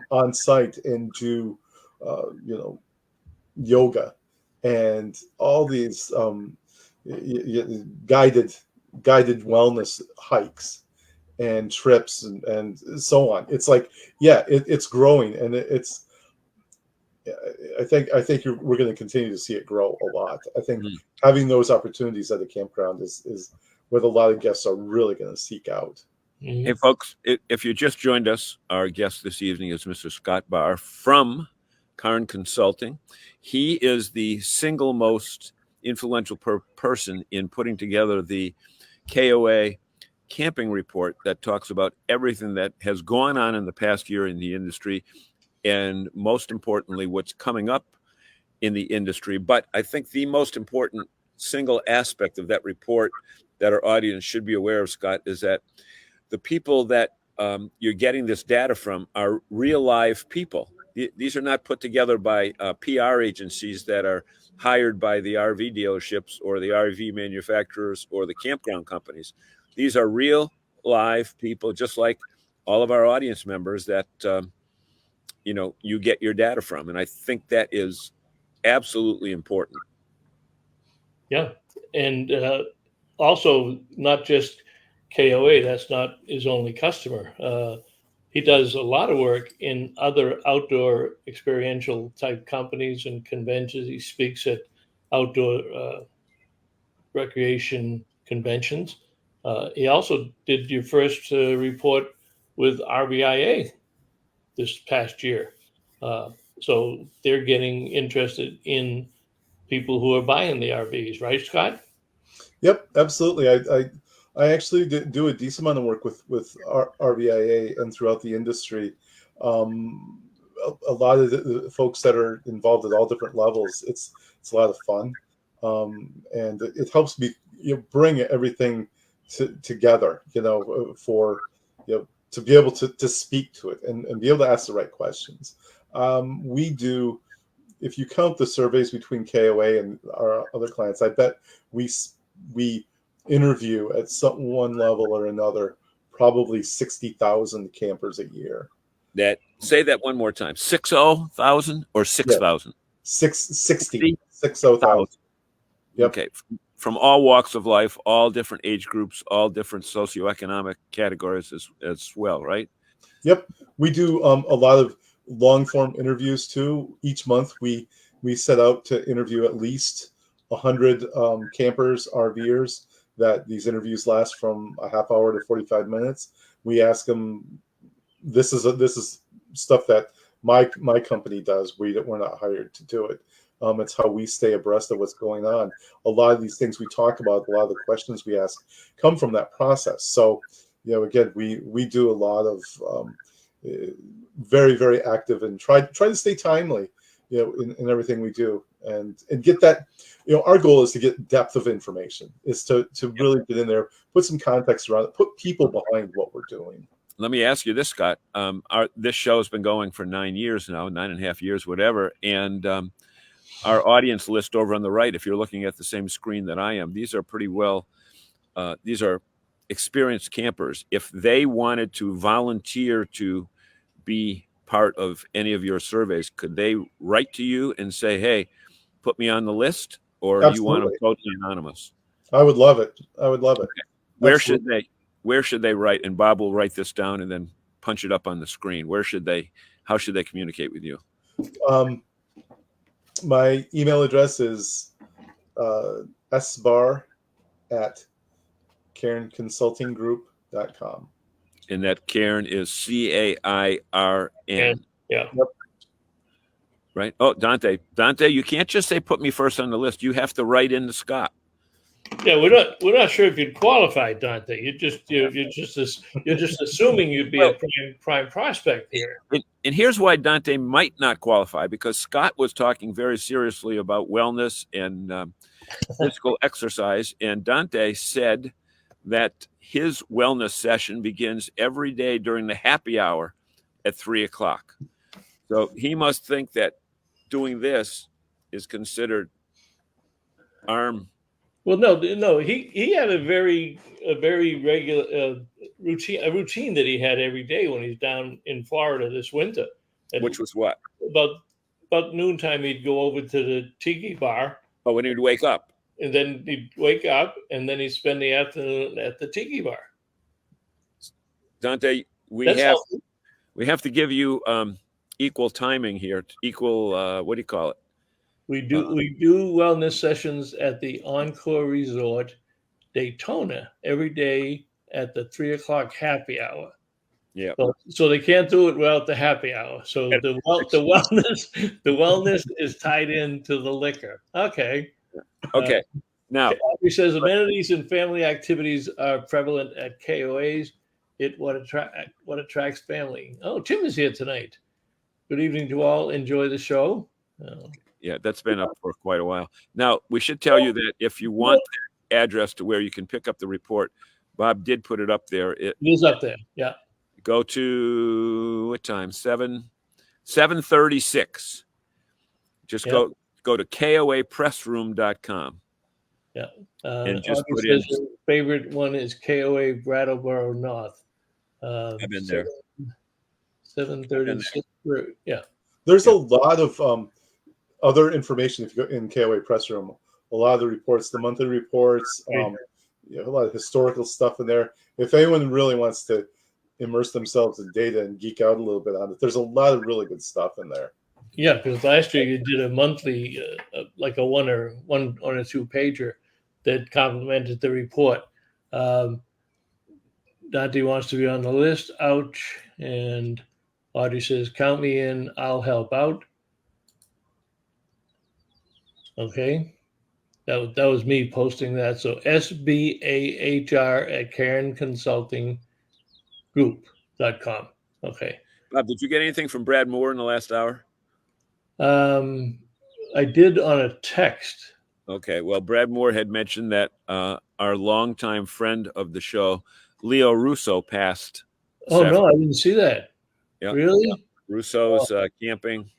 on site and do yoga and all these guided wellness hikes and trips and so on. It's like, it's growing, and I think we're going to continue to see it grow a lot. I think having those opportunities at a campground is what a lot of guests are really going to seek out. Hey, folks, if you just joined us, our guest this evening is Mr. Scott Bahr from Cairn Consulting. He is the single most influential person in putting together the KOA camping report that talks about everything that has gone on in the past year in the industry, and most importantly, what's coming up in the industry. But I think the most important single aspect of that report that our audience should be aware of, Scott, is that the people that you're getting this data from are real live people. These are not put together by PR agencies that are hired by the RV dealerships or the RV manufacturers or the campground companies. These are real live people, just like all of our audience members that you get your data from. And I think that is absolutely important. Yeah. And also not just KOA, that's not his only customer. He does a lot of work in other outdoor experiential type companies and conventions. He speaks at outdoor recreation conventions. He also did your first report with RVIA this past year. So they're getting interested in people who are buying the RVs, right, Scott? Yep, absolutely. I actually do a decent amount of work with RVIA and throughout the industry. A lot of the folks that are involved at all different levels. It's a lot of fun, and it helps me bring everything together. For to be able to speak to it and be able to ask the right questions. We do. If you count the surveys between KOA and our other clients, I bet we interview at one level or another probably 60,000 campers a year. Say that one more time. 60,000 or 6,000? 60,000. Yep. Okay. From all walks of life, all different age groups, all different socioeconomic categories as well, right? Yep. We do a lot of long form interviews too. Each month we set out to interview at least 100 campers, RVers. That these interviews last from a half hour to 45 minutes. We ask them, this is stuff that my company does. We're not hired to do it. It's how we stay abreast of what's going on. A lot of these things we talk about, a lot of the questions we ask come from that process. So, again, we do a lot of very, very active and try to stay timely, in everything we do and get that, our goal is to get depth of information, is to really get in there, put some context around it, put people behind what we're doing. Let me ask you this, Scott. This show has been going for 9 years now, 9.5 years, whatever. And our audience list over on the right, if you're looking at the same screen that I am, these are these are experienced campers. If they wanted to volunteer to be part of any of your surveys, could they write to you and say, hey, put me on the list? or do you want them Absolutely. totally anonymous? I would love it. I would love it. Where Absolutely. should they write? And Bob will write this down and then punch it up on the screen. How should they communicate with you? My email address is sbar at cairnconsultinggroup.com. And that Cairn is Cairn. Yeah. Yep. Right. Oh, Dante, you can't just say put me first on the list. You have to write into Scott. Yeah, we're not sure if you'd qualify, Dante. You're just assuming you'd be a prime prospect here. And here's why Dante might not qualify, because Scott was talking very seriously about wellness and physical exercise, and Dante said that his wellness session begins every day during the happy hour at 3:00. So he must think that doing this is considered arm. Well, no. He had a very regular routine that he had every day when he's down in Florida this winter. And Which was what? About noontime, he'd go over to the tiki bar. Oh, when he'd wake up. And then he'd wake up, and then he'd spend the afternoon at the tiki bar. Dante, we have to give you equal timing here. Equal, what do you call it? We do wellness sessions at the Encore Resort, Daytona, every day at the 3:00 happy hour. Yeah. So they can't do it without the happy hour. So the wellness is tied into the liquor. Okay. Okay. Now, he says amenities and family activities are prevalent at KOAs. What attracts family. Oh, Tim is here tonight. Good evening to all. Enjoy the show. Yeah, that's been up for quite a while. Now, we should tell you that if you want the address to where you can pick up the report, Bob did put it up there. It is up there. Yeah. Go to what time? 7:36. Just go to KOApressroom.com. Yeah. And just put in. Favorite one is KOA Brattleboro North. I've been there. 736. Yeah. There's a lot of other information if you go in KOA Press Room. A lot of the reports, the monthly reports, a lot of historical stuff in there. If anyone really wants to immerse themselves in data and geek out a little bit on it, there's a lot of really good stuff in there. Yeah, because last year you did a monthly, like a one or two pager that complemented the report. Dante wants to be on the list. Ouch. And Audrey says, count me in. I'll help out. Okay. That was me posting that. So SBAHR at CairnConsultingGroup.com. Okay. Bob, did you get anything from Brad Moore in the last hour? I did on a text. Okay. Well, Brad Moore had mentioned that our longtime friend of the show, Leo Russo, passed. Oh, no, I didn't see that. Yeah. Really? Yeah. Russo's camping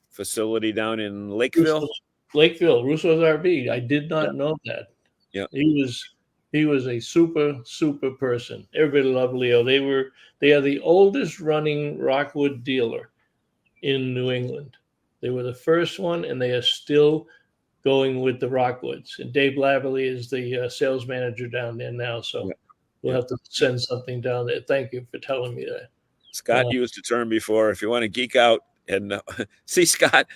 facility down in Lakeville. Russo's RV. I did not know that. Yeah. He was a super person. Everybody loved Leo. They are the oldest running Rockwood dealer in New England. They were the first one, and they are still going with the Rockwoods. And Dave Laverly is the sales manager down there now. So we'll have to send something down there. Thank you for telling me that. Scott used a term before. If you want to geek out and see, Scott,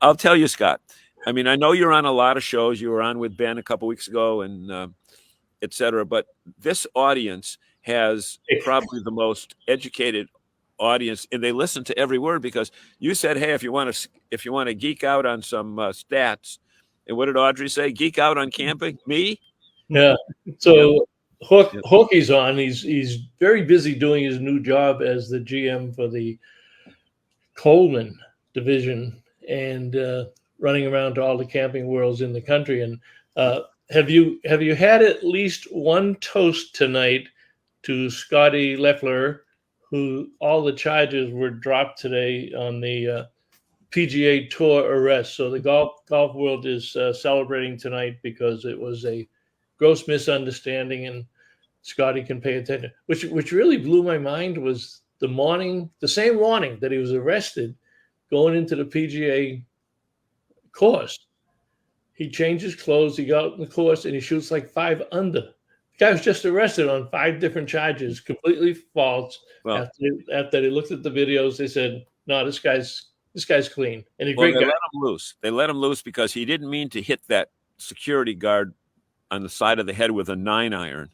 I'll tell you, Scott. I mean, I know you're on a lot of shows. You were on with Ben a couple weeks ago, and et cetera. But this audience has probably the most educated audience, and they listen to every word, because you said, "Hey, if you want to geek out on some stats," and what did Audrey say? Geek out on camping? Me? Yeah. So Hookie's on. He's very busy doing his new job as the GM for the Coleman division and running around to all the camping worlds in the country. And have you had at least one toast tonight to Scotty Leffler, who all the charges were dropped today on the PGA Tour arrest? So the golf world is celebrating tonight because it was a gross misunderstanding, and Scotty can pay attention. Which really blew my mind was the same morning that he was arrested, going into the PGA course, He changed his clothes. He got out in the course and he shoots like 5 under. The guy was just arrested on 5 different charges, completely false. Well, After they looked at the videos, they said, "No, this guy's clean." And he's a well, great they guy. let him loose. They let him loose because he didn't mean to hit that security guard on the side of the head with a 9-iron.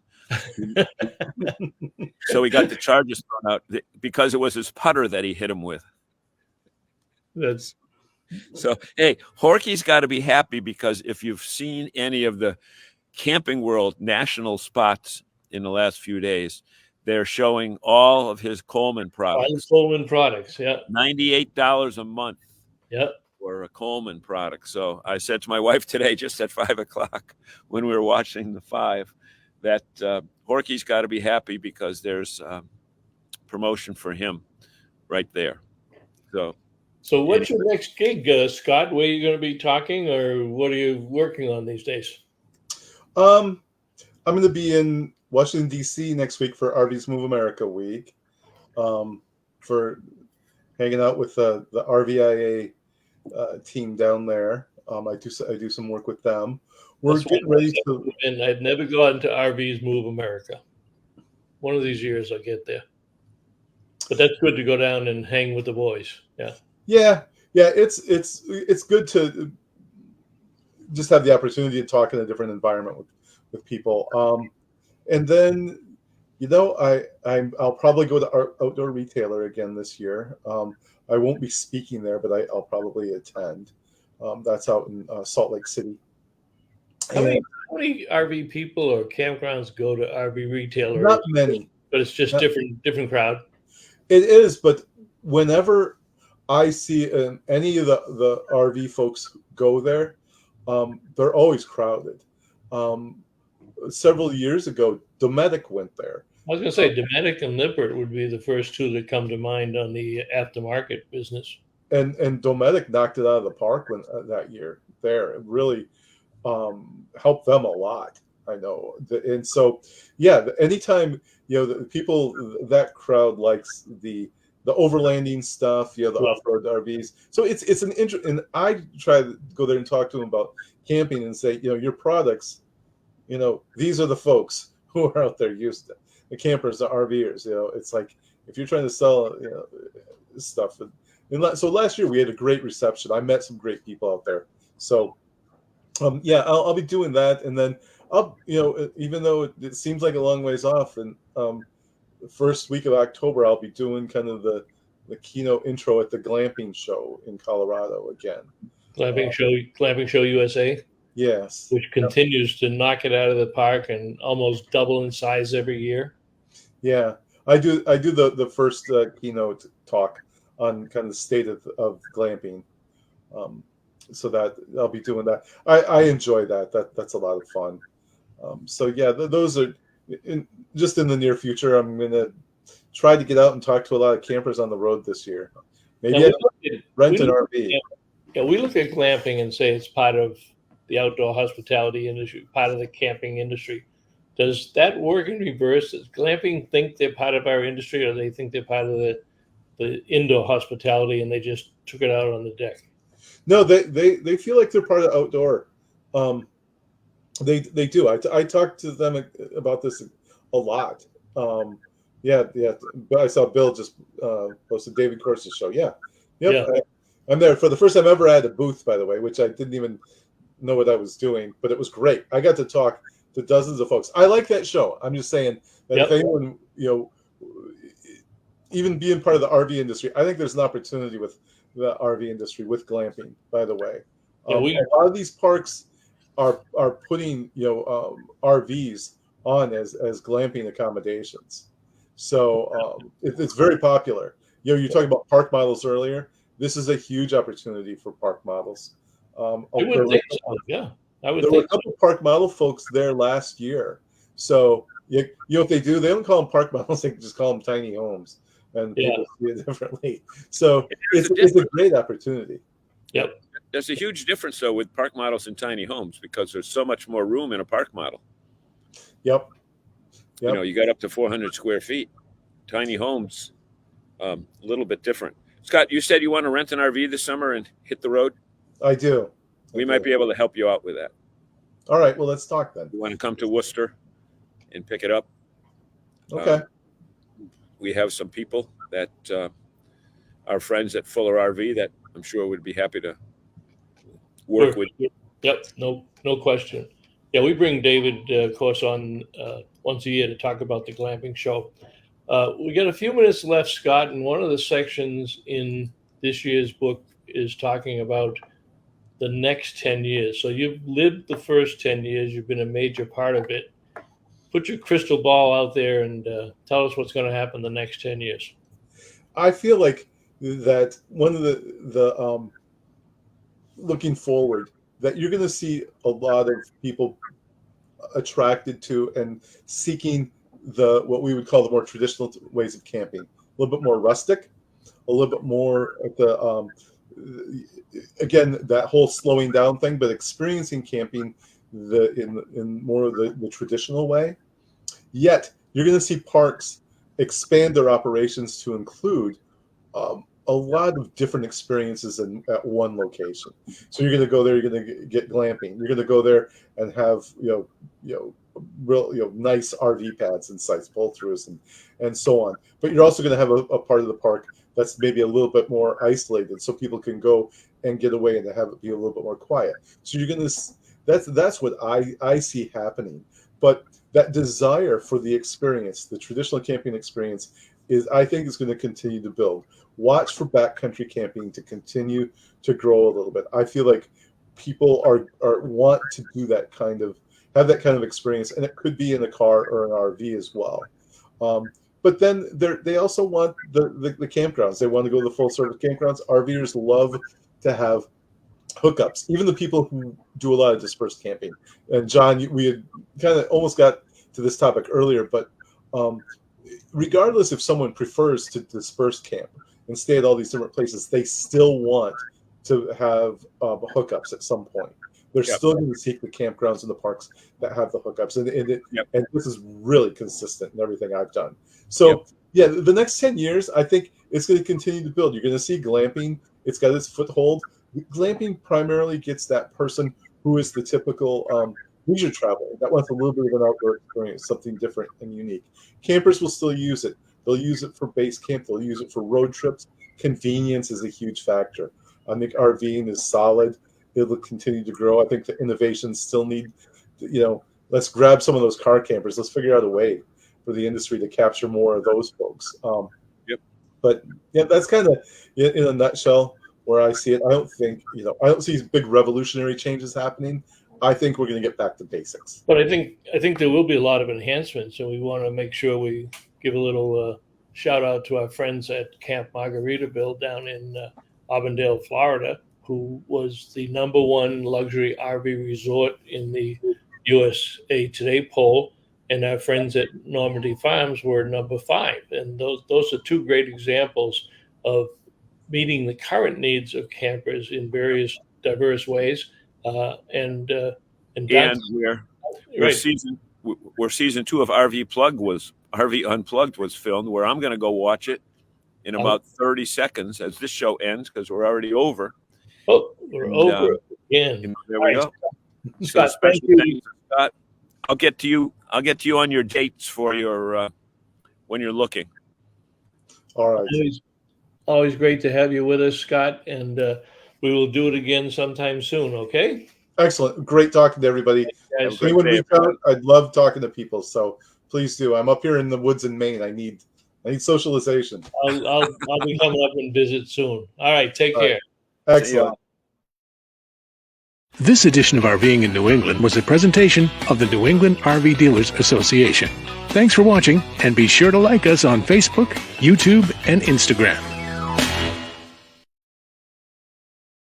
So he got the charges thrown out because it was his putter that he hit him with. That's So, hey, Horky's got to be happy because if you've seen any of the Camping World national spots in the last few days, they're showing all of his Coleman products. Coleman products. Yeah. $98 a month. Yep. For a Coleman product. So I said to my wife today, just at 5 o'clock when we were watching the 5, that Horky's got to be happy because there's promotion for him right there. So what's your next gig, Scott? Where are you going to be talking, or what are you working on these days? I'm going to be in Washington, D.C. next week for RVs Move America Week, for hanging out with the RVIA team down there. I do some work with them. We're getting ready to. And I've never gone to RVs Move America. One of these years I'll get there. But that's good to go down and hang with the boys. Yeah. Yeah. It's good to just have the opportunity to talk in a different environment with people. And then, I'll probably go to Outdoor Retailer again this year. I won't be speaking there, but I'll probably attend. That's out in Salt Lake City. How many RV people or campgrounds go to RV Retailer? Not many. But it's just different crowd. It is, but whenever I see any of the RV folks go there, they're always crowded. Several years ago, Dometic went there. I was going to say Dometic and Lippert would be the first two that come to mind on the aftermarket business. And Dometic knocked it out of the park that year there. It really helped them a lot, I know. And so, yeah, anytime, the people, that crowd likes the overlanding stuff, the off-road RVs. So it's an interest, and I try to go there and talk to them about camping and say, your products, these are the folks who are out there used to the campers, the RVers. It's like if you're trying to sell, stuff. And so last year we had a great reception. I met some great people out there. So, I'll be doing that, and then I'll, even though it seems like a long ways off, and the first week of October I'll be doing kind of the keynote intro at the glamping show in Colorado again. Glamping show USA. Yes, which continues to knock it out of the park and almost double in size every year. Yeah, I do the first keynote talk on kind of the state of glamping. So that I'll be doing that. I enjoy that. That's a lot of fun. So yeah, those are just in the near future. I'm going to try to get out and talk to a lot of campers on the road this year. Maybe rent an RV. Yeah, we look at glamping and say it's part of the outdoor hospitality industry, part of the camping industry. Does that work in reverse? Does glamping think they're part of our industry, or they think they're part of the indoor hospitality and they just took it out on the deck? No, they feel like they're part of outdoor. They do. I talked to them about this a lot. Yeah. But I saw Bill just posted David Corse's show. Yeah. Yep. Yeah. I'm there for the first time ever. I had a booth, by the way, which I didn't even know what I was doing, but it was great. I got to talk to dozens of folks. I like that show. I'm just saying that if anyone, even being part of the RV industry, I think there's an opportunity with the RV industry with glamping, by the way. A lot of these parks are putting, RVs on as glamping accommodations. So it's very popular. You talking about park models earlier. This is a huge opportunity for park models. I would think so. Yeah, I would. There were a couple of park model folks there last year. So you know what they do? They don't call them park models; they just call them tiny homes, and people see it differently. So it's a great opportunity. Yep. There's a huge difference though with park models and tiny homes because there's so much more room in a park model. Yep. You got up to 400 square feet. Tiny homes, a little bit different. Scott, you said you want to rent an RV this summer and hit the road? I do. we might be able to help you out with that. All right. Well, let's talk then. You want to come to Worcester and pick it up? Okay. We have some people that are friends at Fuller RV that I'm sure would be happy to work with. Yep, no question. Yeah, we bring David, of course, on once a year to talk about the glamping show. We got a few minutes left, Scott, and one of the sections in this year's book is talking about the next 10 years. So you've lived the first 10 years. You've been a major part of it. Put your crystal ball out there and tell us what's going to happen the next 10 years. I feel like that one of the looking forward, that you're going to see a lot of people attracted to and seeking what we would call the more traditional ways of camping, a little bit more rustic, a little bit more at the again, that whole slowing down thing, but experiencing camping in more of the traditional way. Yet you're going to see parks expand their operations to include a lot of different experiences at one location. So you're going to go there, you're going to get glamping. You're going to go there and have real nice RV pads and sites, pull-throughs and so on. But you're also going to have a part of the park that's maybe a little bit more isolated, so people can go and get away and have it be a little bit more quiet. So you're going to that's what I see happening. But that desire for the experience, the traditional camping experience, I think is going to continue to build. Watch for backcountry camping to continue to grow a little bit. I feel like people want to do that have that kind of experience, and it could be in a car or an RV as well. But then they also want the campgrounds. They want to go to the full service campgrounds. RVers love to have hookups, even the people who do a lot of dispersed camping. And John, we had kind of almost got to this topic earlier, but regardless if someone prefers to disperse camp and stay at all these different places, they still want to have hookups at some point. They're still going to seek the campgrounds and the parks that have the hookups, and this is really consistent in everything I've done. So the next 10 years, I think it's going to continue to build. You're going to see glamping. It's got its foothold. Glamping primarily gets that person who is the typical leisure traveler that wants a little bit of an outdoor experience, something different and unique. Campers will still use it. They'll use it for base camp. They'll use it for road trips. Convenience is a huge factor. I think RVing is solid. It'll continue to grow. I think the innovations still need, let's grab some of those car campers. Let's figure out a way for the industry to capture more of those folks. But that's kind of in a nutshell where I see it. I don't see these big revolutionary changes happening. I think we're going to get back to basics. But I think there will be a lot of enhancements, and we want to make sure we give a little shout out to our friends at Camp Margaritaville down in Auburndale, Florida, who was the #1 luxury RV resort in the USA Today poll, and our friends at Normandy Farms were #5. And those are two great examples of meeting the current needs of campers in various diverse ways. And we're season 2 of RV Unplugged was filmed, where I'm going to go watch it in about 30 seconds as this show ends, because we're already over. Oh, we're over again. There we go. Scott, thank you, Scott. I'll get to you on your dates for your when you're looking. All right. Always great to have you with us, Scott, and we will do it again sometime soon. Okay. Excellent. Great talking to everybody. If anyone reach out, I'd love talking to people. So please do. I'm up here in the woods in Maine. I need socialization. I'll be coming up and visit soon. All right. Take care. Excellent. This edition of RVing in New England was a presentation of the New England RV Dealers Association. Thanks for watching, and be sure to like us on Facebook, YouTube, and Instagram.